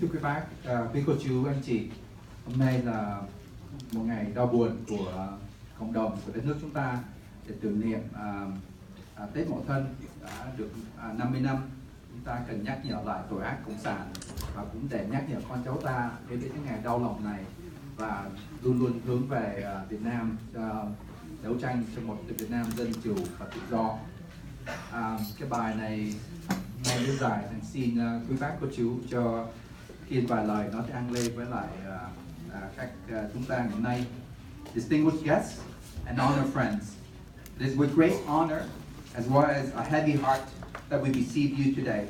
Thưa quý bác, quý cô chú, anh chị, hôm nay là một ngày đau buồn của cộng đồng, của đất nước chúng ta để tưởng niệm Tết Mậu Thân đã được 50 năm. Chúng ta cần nhắc nhở lại tội ác cộng sản và cũng để nhắc nhở con cháu ta đến những ngày đau lòng này và luôn luôn hướng về Việt Nam, đấu tranh cho một Việt Nam dân chủ và tự do. Cái bài này nghe rất dài, anh xin quý bác cô chú cho Kiên vài lời nói tiếng Anh với lại các chúng ta ngày hôm nay. Distinguished guests and honored friends, it is with great honor as well as a heavy heart that we receive you today.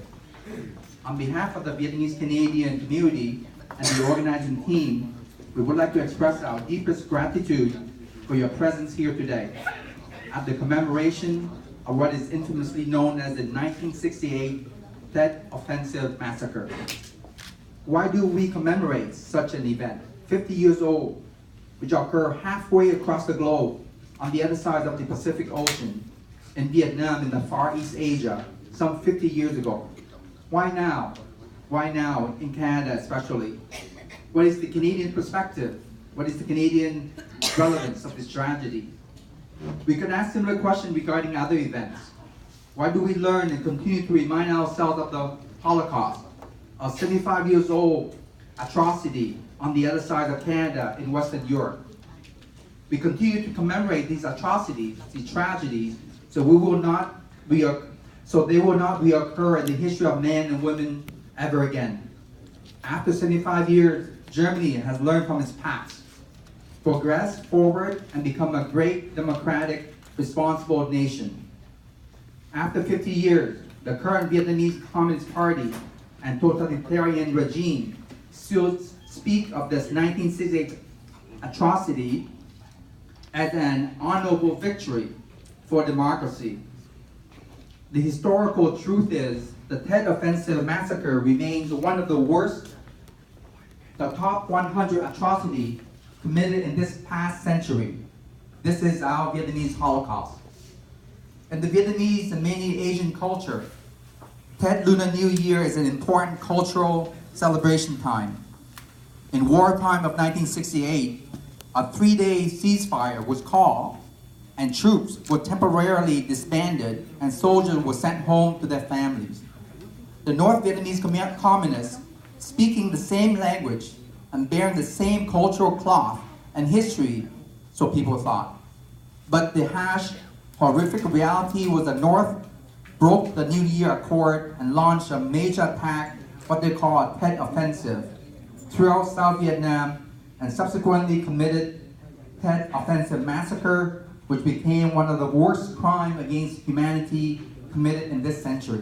On behalf of the Vietnamese Canadian community and the organizing team, we would like to express our deepest gratitude for your presence here today at the commemoration of what is infamously known as the 1968 Tet Offensive Massacre. Why do we commemorate such an event, 50 years old, which occurred halfway across the globe on the other side of the Pacific Ocean, in Vietnam, in the Far East Asia, some 50 years ago? Why now? Why now, in Canada especially? What is the Canadian perspective? What is the Canadian relevance of this tragedy? We could ask similar questions regarding other events. Why do we learn and continue to remind ourselves of the Holocaust, a 75 years old atrocity on the other side of Canada in Western Europe? We continue to commemorate these atrocities, these tragedies, so they will not reoccur in the history of men and women ever again. After 75 years, Germany has learned from its past, progressed forward, and become a great democratic, responsible nation. After 50 years, the current Vietnamese Communist Party and totalitarian regime still speak of this 1968 atrocity as an honorable victory for democracy. The historical truth is the Tet Offensive Massacre remains one of the worst, the top 100 atrocities committed in this past century. This is our Vietnamese Holocaust. In the Vietnamese and many Asian culture, Tet Lunar New Year is an important cultural celebration time. In wartime of 1968, a 3-day ceasefire was called and troops were temporarily disbanded and soldiers were sent home to their families. The North Vietnamese communists, speaking the same language and bearing the same cultural cloth and history, so people thought. But the harsh, horrific reality was the North broke the New Year Accord and launched a major attack, what they call a Tet Offensive, throughout South Vietnam, and subsequently committed Tet Offensive Massacre, which became one of the worst crimes against humanity committed in this century.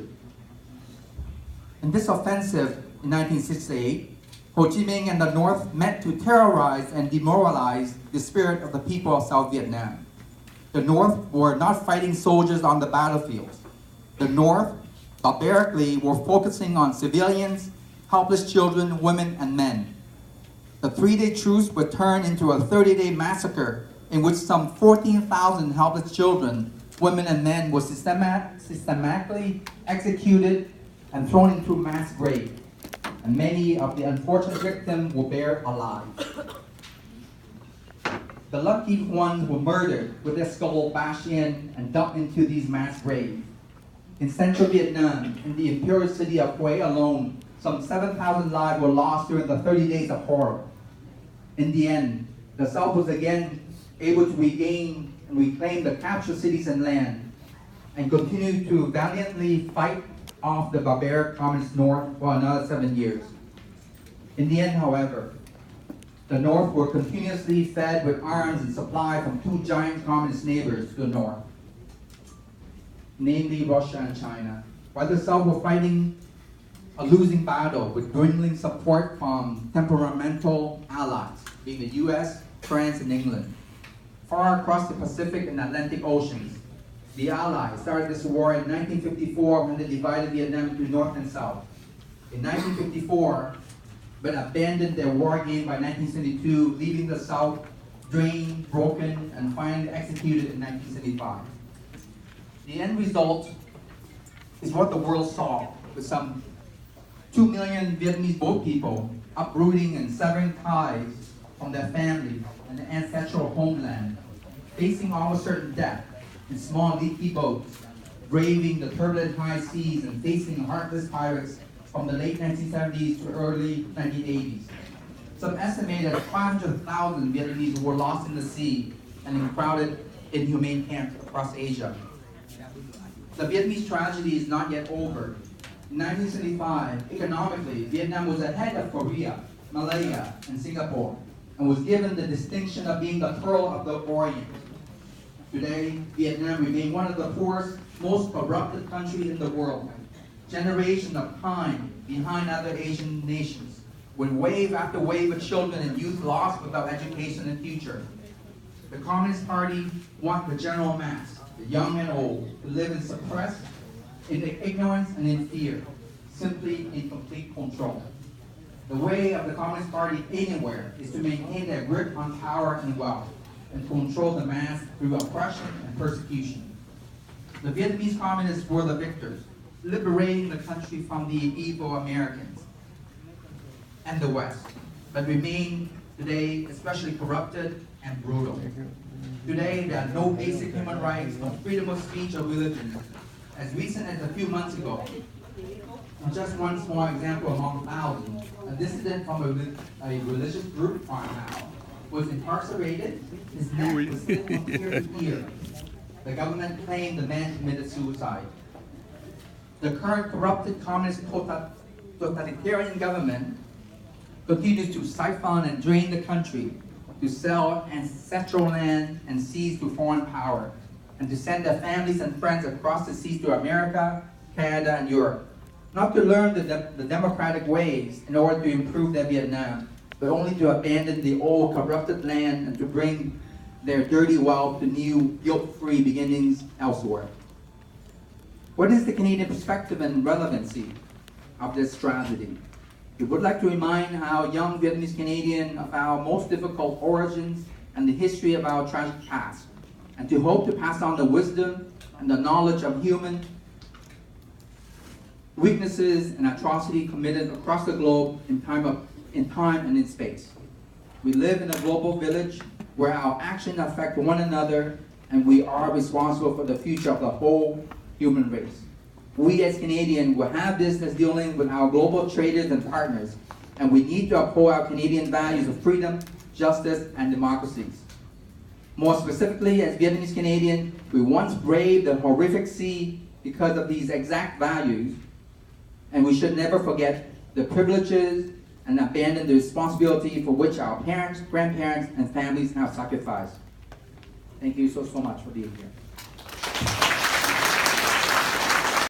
In this offensive in 1968, Ho Chi Minh and the North met to terrorize and demoralize the spirit of the people of South Vietnam. The North were not fighting soldiers on the battlefields. The North, barbarically, were focusing on civilians, helpless children, women, and men. The 3-day truce would turn into a 30-day massacre in which some 14,000 helpless children, women, and men were systematically executed and thrown into mass graves. And many of the unfortunate victims were buried alive. The lucky ones were murdered with their skull bashed in and dumped into these mass graves. In central Vietnam, in the imperial city of Hue alone, some 7,000 lives were lost during the 30 days of horror. In the end, the South was again able to regain and reclaim the captured cities and land, and continue to valiantly fight off the barbaric communist North for another 7 years. In the end, however, the North were continuously fed with arms and supply from two giant communist neighbors to the North, namely Russia and China, while the South were fighting a losing battle with dwindling support from temperamental allies, being the US, France, and England. Far across the Pacific and Atlantic Oceans, the Allies started this war in 1954 when they divided Vietnam into North and South. In 1954, but abandoned their war game by 1972, leaving the South drained, broken, and finally executed in 1975. The end result is what the world saw, with some 2 million Vietnamese boat people uprooting and severing ties from their family and their ancestral homeland, facing almost certain death in small leaky boats, braving the turbulent high seas and facing heartless pirates from the late 1970s to early 1980s. Some estimated 500,000 Vietnamese were lost in the sea and in crowded, inhumane camps across Asia. The Vietnamese tragedy is not yet over. In 1975, economically, Vietnam was ahead of Korea, Malaya, and Singapore, and was given the distinction of being the Pearl of the Orient. Today, Vietnam remains one of the poorest, most corrupted countries in the world. Generations of time behind other Asian nations, with wave after wave of children and youth lost without education and future. The Communist Party wants the general mass, the young and old, to live in suppressed, in ignorance and in fear, simply in complete control. The way of the Communist Party anywhere is to maintain their grip on power and wealth, and control the mass through oppression and persecution. The Vietnamese communists were the victors, liberating the country from the evil Americans and the West, but remain today especially corrupted and brutal. Today, there are no basic human rights, no freedom of speech or religion. As recent as a few months ago, and just one small example among thousands, a dissident from a religious group, Now, was incarcerated. His neck was slit from ear to ear. The government claimed the man committed suicide. The current corrupted communist totalitarian government continues to siphon and drain the country, to sell ancestral land and seas to foreign power, and to send their families and friends across the seas to America, Canada, and Europe, not to learn the democratic ways in order to improve their Vietnam, but only to abandon the old corrupted land and to bring their dirty wealth to new guilt-free beginnings elsewhere. What is the Canadian perspective and relevancy of this tragedy? We would like to remind how young Vietnamese Canadian of our most difficult origins and the history of our tragic past, and to hope to pass on the wisdom and the knowledge of human weaknesses and atrocity committed across the globe in time and in space. We live in a global village where our actions affect one another, and we are responsible for the future of the whole human race. We as Canadians will have business dealing with our global traders and partners, and we need to uphold our Canadian values of freedom, justice, and democracies. More specifically, as Vietnamese Canadian, we once braved the horrific sea because of these exact values, and we should never forget the privileges and abandon the responsibility for which our parents, grandparents, and families have sacrificed. Thank you so much for being here.